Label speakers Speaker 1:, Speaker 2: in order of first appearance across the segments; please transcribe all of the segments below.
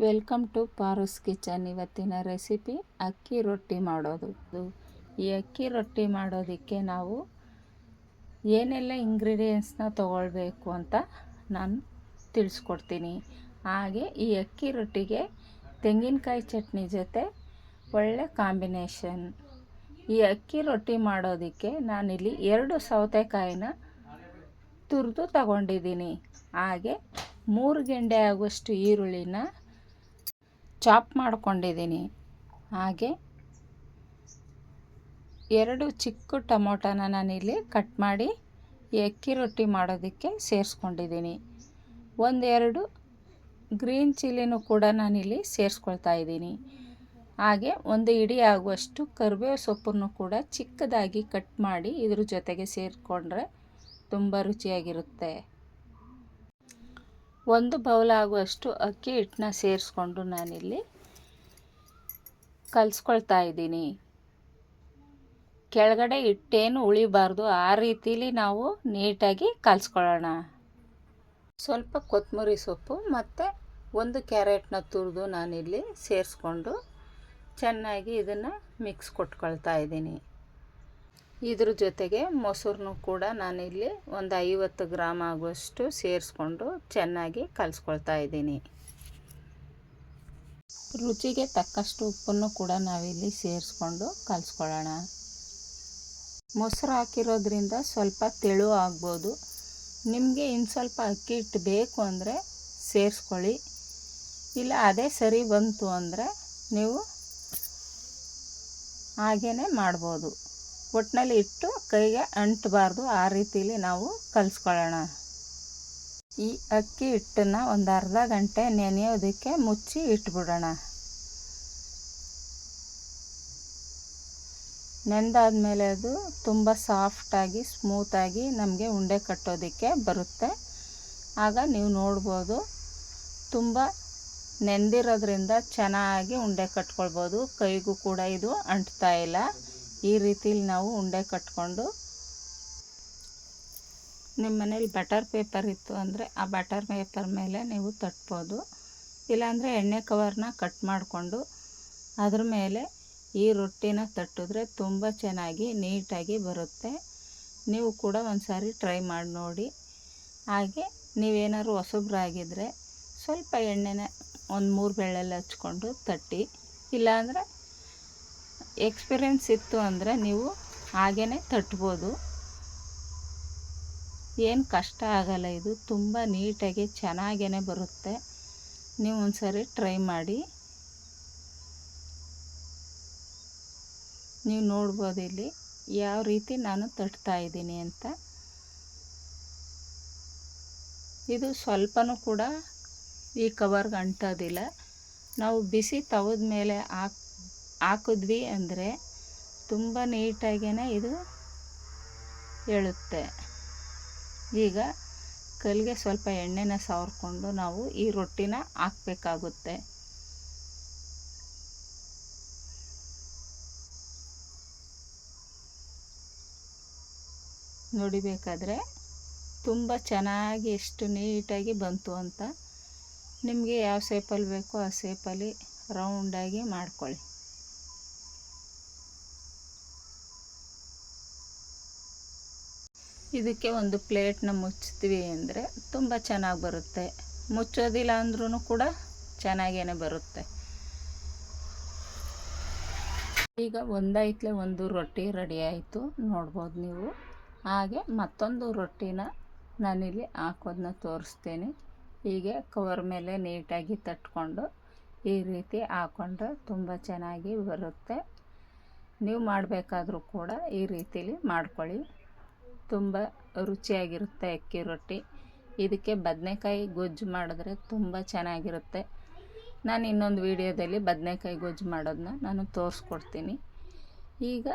Speaker 1: Welcome to Paru's kitchen. ಇವತ್ತಿನ recipe ಅಕ್ಕಿ ರೊಟ್ಟಿ ಮಾಡೋದು. ಈ ಅಕ್ಕಿ ರೊಟ್ಟಿ ಮಾಡೋದಕ್ಕೆ ನಾವು ಏನೆಲ್ಲ ಇಂಗ್ರೀಡಿಯೆಂಟ್ಸ್ನ ತೊಗೊಳ್ಬೇಕು ಅಂತ ನಾನು ತಿಳಿಸ್ಕೊಡ್ತೀನಿ. ಹಾಗೆ ಈ ಅಕ್ಕಿ ರೊಟ್ಟಿಗೆ ತೆಂಗಿನಕಾಯಿ ಚಟ್ನಿ ಜೊತೆ ಒಳ್ಳೆ ಕಾಂಬಿನೇಷನ್. ಈ ಅಕ್ಕಿ ರೊಟ್ಟಿ ಮಾಡೋದಕ್ಕೆ ನಾನಿಲ್ಲಿ 2 ಸೌತೆಕಾಯಿನ ತುರಿದು ತಗೊಂಡಿದ್ದೀನಿ. ಹಾಗೆ 3 ಗೆಂಡೆ ಆಗುವಷ್ಟು ಈರುಳ್ಳಿನ ಚಾಪ್ ಮಾಡ್ಕೊಂಡಿದ್ದೀನಿ. ಹಾಗೆ 2 ಚಿಕ್ಕ ಟೊಮೊಟೊನ ನಾನಿಲ್ಲಿ ಕಟ್ ಮಾಡಿ ಈ ಅಕ್ಕಿ ರೊಟ್ಟಿ ಮಾಡೋದಕ್ಕೆ ಸೇರಿಸ್ಕೊಂಡಿದ್ದೀನಿ. 1-2 ಗ್ರೀನ್ ಚಿಲ್ಲಿನೂ ಕೂಡ ನಾನಿಲ್ಲಿ ಸೇರಿಸ್ಕೊಳ್ತಾ ಇದ್ದೀನಿ. ಹಾಗೆ 1 ಹಿಡಿ ಆಗುವಷ್ಟು ಕರಿಬೇವು ಸೊಪ್ಪನ್ನು ಕೂಡ ಚಿಕ್ಕದಾಗಿ ಕಟ್ ಮಾಡಿ ಇದ್ರ ಜೊತೆಗೆ ಸೇರಿಕೊಂಡ್ರೆ ತುಂಬ ರುಚಿಯಾಗಿರುತ್ತೆ. 1 ಬೌಲ್ ಆಗುವಷ್ಟು ಅಕ್ಕಿ ಹಿಟ್ಟನ್ನ ಸೇರಿಸ್ಕೊಂಡು ನಾನಿಲ್ಲಿ ಕಲಿಸ್ಕೊಳ್ತಾ ಇದ್ದೀನಿ. ಕೆಳಗಡೆ ಹಿಟ್ಟೇನು ಉಳಿಬಾರ್ದು, ಆ ರೀತಿಲಿ ನಾವು ನೀಟಾಗಿ ಕಲಿಸ್ಕೊಳ್ಳೋಣ. ಸ್ವಲ್ಪ ಕೊತ್ತಂಬರಿ ಸೊಪ್ಪು ಮತ್ತು 1 ಕ್ಯಾರೆಟ್ನ ತುರಿದು ನಾನಿಲ್ಲಿ ಸೇರಿಸ್ಕೊಂಡು ಚೆನ್ನಾಗಿ ಇದನ್ನು ಮಿಕ್ಸ್ ಕೊಟ್ಕೊಳ್ತಾ ಇದ್ದೀನಿ. ಇದ್ರ ಜೊತೆಗೆ ಮೊಸರನ್ನು ಕೂಡ ನಾನಿಲ್ಲಿ 50 ಗ್ರಾಮ್ ಆಗುವಷ್ಟು ಸೇರಿಸ್ಕೊಂಡು ಚೆನ್ನಾಗಿ ಕಲಿಸ್ಕೊಳ್ತಾ ಇದ್ದೀನಿ. ರುಚಿಗೆ ತಕ್ಕಷ್ಟು ಉಪ್ಪನ್ನು ಕೂಡ ನಾವಿಲ್ಲಿ ಸೇರಿಸ್ಕೊಂಡು ಕಲಿಸ್ಕೊಳ್ಳೋಣ. ಮೊಸರು ಹಾಕಿರೋದ್ರಿಂದ ಸ್ವಲ್ಪ ತೆಳು ಆಗ್ಬೋದು. ನಿಮಗೆ ಇನ್ನು ಸ್ವಲ್ಪ ಅಕ್ಕಿ ಹಿಟ್ಟು ಬೇಕು ಅಂದರೆ ಸೇರಿಸ್ಕೊಳ್ಳಿ, ಇಲ್ಲ ಅದೇ ಸರಿ ಬಂತು ಅಂದರೆ ನೀವು ಹಾಗೇ ಮಾಡ್ಬೋದು. ಒಟ್ಟಿನಲ್ಲಿ ಇಟ್ಟು ಕೈಗೆ ಅಂಟಬಾರ್ದು, ಆ ರೀತಿಲಿ ನಾವು ಕಲಿಸ್ಕೊಳ್ಳೋಣ. ಈ ಅಕ್ಕಿ ಹಿಟ್ಟನ್ನು ಒಂದು ಅರ್ಧ ಗಂಟೆ ನೆನೆಯೋದಕ್ಕೆ ಮುಚ್ಚಿ ಇಟ್ಬಿಡೋಣ. ನೆಂದಾದ್ಮೇಲೆ ಅದು ತುಂಬ ಸಾಫ್ಟಾಗಿ ಸ್ಮೂತಾಗಿ ನಮಗೆ ಉಂಡೆ ಕಟ್ಟೋದಕ್ಕೆ ಬರುತ್ತೆ. ಆಗ ನೀವು ನೋಡ್ಬೋದು, ತುಂಬ ನೆಂದಿರೋದ್ರಿಂದ ಚೆನ್ನಾಗಿ ಉಂಡೆ ಕಟ್ಕೊಳ್ಬೋದು. ಕೈಗೂ ಕೂಡ ಇದು ಅಂಟ್ತಾ ಇಲ್ಲ. ಈ ರೀತಿಲಿ ನಾವು ಉಂಡೆ ಕಟ್ಕೊಂಡು, ನಿಮ್ಮ ಮನೇಲಿ ಬಟರ್ ಪೇಪರ್ ಇತ್ತು ಅಂದರೆ ಆ ಬಟರ್ ಪೇಪರ್ ಮೇಲೆ ನೀವು ತಟ್ಬೋದು. ಇಲ್ಲಾಂದರೆ ಎಣ್ಣೆ ಕವರ್ನ ಕಟ್ ಮಾಡಿಕೊಂಡು ಅದ್ರ ಮೇಲೆ ಈ ರೊಟ್ಟಿನ ತಟ್ಟಿದ್ರೆ ತುಂಬ ಚೆನ್ನಾಗಿ ನೀಟಾಗಿ ಬರುತ್ತೆ. ನೀವು ಕೂಡ ಒಂದು ಸಾರಿ ಟ್ರೈ ಮಾಡಿ ನೋಡಿ. ಹಾಗೆ ನೀವೇನಾದ್ರು ಹೊಸಬ್ರಾಗಿದ್ದರೆ ಸ್ವಲ್ಪ ಎಣ್ಣೆನ 1-3 ಬೆಳ್ಳುಳ್ಳಿ ಹಚ್ಕೊಂಡು ತಟ್ಟಿ, ಇಲ್ಲಾಂದರೆ ಎಕ್ಸ್ಪೀರಿಯೆನ್ಸ್ ಇತ್ತು ಅಂದರೆ ನೀವು ಹಾಗೇ ತಟ್ಬೋದು. ಏನು ಕಷ್ಟ ಆಗಲ್ಲ, ಇದು ತುಂಬ ನೀಟಾಗಿ ಚೆನ್ನಾಗೇ ಬರುತ್ತೆ. ನೀವು ಒಂದು ಸಾರಿ ಟ್ರೈ ಮಾಡಿ. ನೀವು ನೋಡ್ಬೋದು ಇಲ್ಲಿ ಯಾವ ರೀತಿ ನಾನು ತಟ್ತಾ ಇದ್ದೀನಿ ಅಂತ. ಇದು ಸ್ವಲ್ಪನೂ ಕೂಡ ಈ ಕವರ್ಗೆ ಅಂಟೋದಿಲ್ಲ. ನಾವು ಬಿಸಿ ತವದ ಮೇಲೆ ಹಾಕಿದ್ವಿ ಅಂದರೆ ತುಂಬ ನೀಟಾಗೇ ಇದು ಏಳುತ್ತೆ. ಈಗ ಕಲ್ಲಿಗೆ ಸ್ವಲ್ಪ ಎಣ್ಣೆನ ಸವರ್ಕೊಂಡು ನಾವು ಈ ರೊಟ್ಟಿನ ಹಾಕಬೇಕಾಗುತ್ತೆ. ನೋಡಿಬೇಕಾದ್ರೆ ತುಂಬ ಚೆನ್ನಾಗಿ ಎಷ್ಟು ನೀಟಾಗಿ ಬಂತು ಅಂತ. ನಿಮಗೆ ಯಾವ ಶೇಪಲ್ಲಿ ಬೇಕೋ ಆ ಶೇಪಲ್ಲಿ ರೌಂಡಾಗಿ ಮಾಡ್ಕೊಳ್ಳಿ. ಇದಕ್ಕೆ ಒಂದು ಪ್ಲೇಟ್ನ ಮುಚ್ತೀವಿ ಅಂದರೆ ತುಂಬ ಚೆನ್ನಾಗಿ ಬರುತ್ತೆ. ಮುಚ್ಚೋದಿಲ್ಲ ಅಂದ್ರೂ ಕೂಡ ಚೆನ್ನಾಗೇ ಬರುತ್ತೆ. ಈಗ ಒಂದು ರೊಟ್ಟಿ ರೆಡಿ ಆಯಿತು, ನೋಡ್ಬೋದು ನೀವು. ಹಾಗೆ ಮತ್ತೊಂದು ರೊಟ್ಟಿನ ನಾನಿಲ್ಲಿ ಹಾಕೋದನ್ನ ತೋರಿಸ್ತೇನೆ. ಹೀಗೆ ಕವರ್ ಮೇಲೆ ನೀಟಾಗಿ ತಟ್ಕೊಂಡು ಈ ರೀತಿ ಹಾಕ್ಕೊಂಡ್ರೆ ತುಂಬ ಚೆನ್ನಾಗಿ ಬರುತ್ತೆ. ನೀವು ಮಾಡಬೇಕಾದ್ರೂ ಕೂಡ ಈ ರೀತಿಲಿ ಮಾಡ್ಕೊಳ್ಳಿ, ತುಂಬ ರುಚಿಯಾಗಿರುತ್ತೆ ಅಕ್ಕಿ ರೊಟ್ಟಿ. ಇದಕ್ಕೆ ಬದನೆಕಾಯಿ ಗೊಜ್ಜು ಮಾಡಿದ್ರೆ ತುಂಬ ಚೆನ್ನಾಗಿರುತ್ತೆ. ನಾನು ಇನ್ನೊಂದು ವಿಡಿಯೋದಲ್ಲಿ ಬದನೆಕಾಯಿ ಗೊಜ್ಜು ಮಾಡೋದನ್ನ ನಾನು ತೋರಿಸ್ಕೊಡ್ತೀನಿ. ಈಗ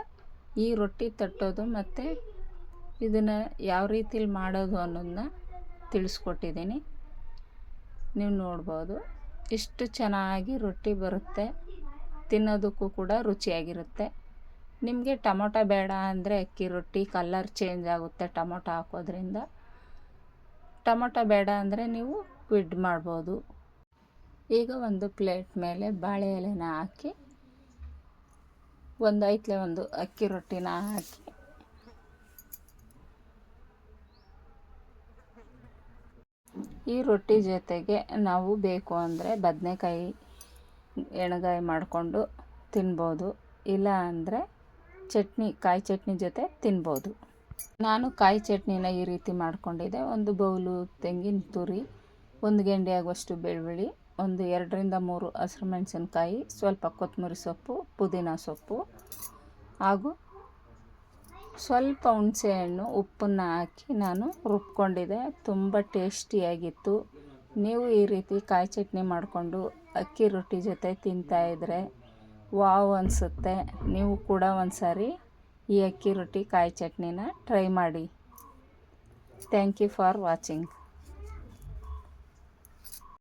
Speaker 1: ಈ ರೊಟ್ಟಿ ತಟ್ಟೋದು ಮತ್ತು ಇದನ್ನು ಯಾವ ರೀತಿಲಿ ಮಾಡೋದು ಅನ್ನೋದನ್ನ ತಿಳಿಸ್ಕೊಟ್ಟಿದ್ದೀನಿ. ನೀವು ನೋಡ್ಬೋದು ಎಷ್ಟು ಚೆನ್ನಾಗಿ ರೊಟ್ಟಿ ಬರುತ್ತೆ. ತಿನ್ನೋದಕ್ಕೂ ಕೂಡ ರುಚಿಯಾಗಿರುತ್ತೆ. ನಿಮಗೆ ಟೊಮೊಟೊ ಬೇಡ ಅಂದರೆ ಅಕ್ಕಿ ರೊಟ್ಟಿ ಕಲರ್ ಚೇಂಜ್ ಆಗುತ್ತೆ ಟೊಮೊಟೊ ಹಾಕೋದ್ರಿಂದ. ಟೊಮೊಟೊ ಬೇಡ ಅಂದರೆ ನೀವು ಕ್ವಿಡ್ ಮಾಡ್ಬೋದು. ಈಗ ಒಂದು ಪ್ಲೇಟ್ ಮೇಲೆ ಬಾಳೆ ಎಲೆನ ಹಾಕಿ ಒಂದು ಐತ್ಲೆ ಒಂದು ಅಕ್ಕಿ ರೊಟ್ಟಿನ ಹಾಕಿ ಈ ರೊಟ್ಟಿ ಜೊತೆಗೆ ನಾವು ಬೇಕು ಅಂದರೆ ಬದನೆಕಾಯಿ ಎಣ್ಗಾಯಿ ಮಾಡಿಕೊಂಡು ತಿನ್ಬೋದು, ಇಲ್ಲ ಅಂದರೆ ಚಟ್ನಿ ಕಾಯಿ ಚಟ್ನಿ ಜೊತೆ ತಿನ್ಬೋದು. ನಾನು ಕಾಯಿ ಚಟ್ನಿನ ಈ ರೀತಿ ಮಾಡ್ಕೊಂಡಿದ್ದೆ. ಒಂದು ಬೌಲು ತೆಂಗಿನ ತುರಿ, ಒಂದು ಗೆಂಡೆ ಆಗುವಷ್ಟು ಬೆಳ್ಳುಳ್ಳಿ, ಒಂದು 2ರಿಂದ 3 ಹಸಿರು ಮೆಣಸಿನ್ಕಾಯಿ, ಸ್ವಲ್ಪ ಕೊತ್ತಂಬರಿ ಸೊಪ್ಪು, ಪುದೀನ ಸೊಪ್ಪು ಹಾಗೂ ಸ್ವಲ್ಪ ಹುಣಸೆಹಣ್ಣು, ಉಪ್ಪನ್ನು ಹಾಕಿ ನಾನು ರುಬ್ಕೊಂಡಿದ್ದೆ. ತುಂಬ ಟೇಸ್ಟಿಯಾಗಿತ್ತು. ನೀವು ಈ ರೀತಿ ಕಾಯಿ ಚಟ್ನಿ ಮಾಡಿಕೊಂಡು ಅಕ್ಕಿ ರೊಟ್ಟಿ ಜೊತೆ ತಿಂತಾಯಿದ್ರೆ ವಾವ್ ಅನಿಸುತ್ತೆ. ನೀವು ಕೂಡ ಒಂದು ಸಾರಿ ಈ ಅಕ್ಕಿ ರೊಟ್ಟಿ ಕಾಯಿ ಚಟ್ನಿನ ಟ್ರೈ ಮಾಡಿ. Thank you for watching.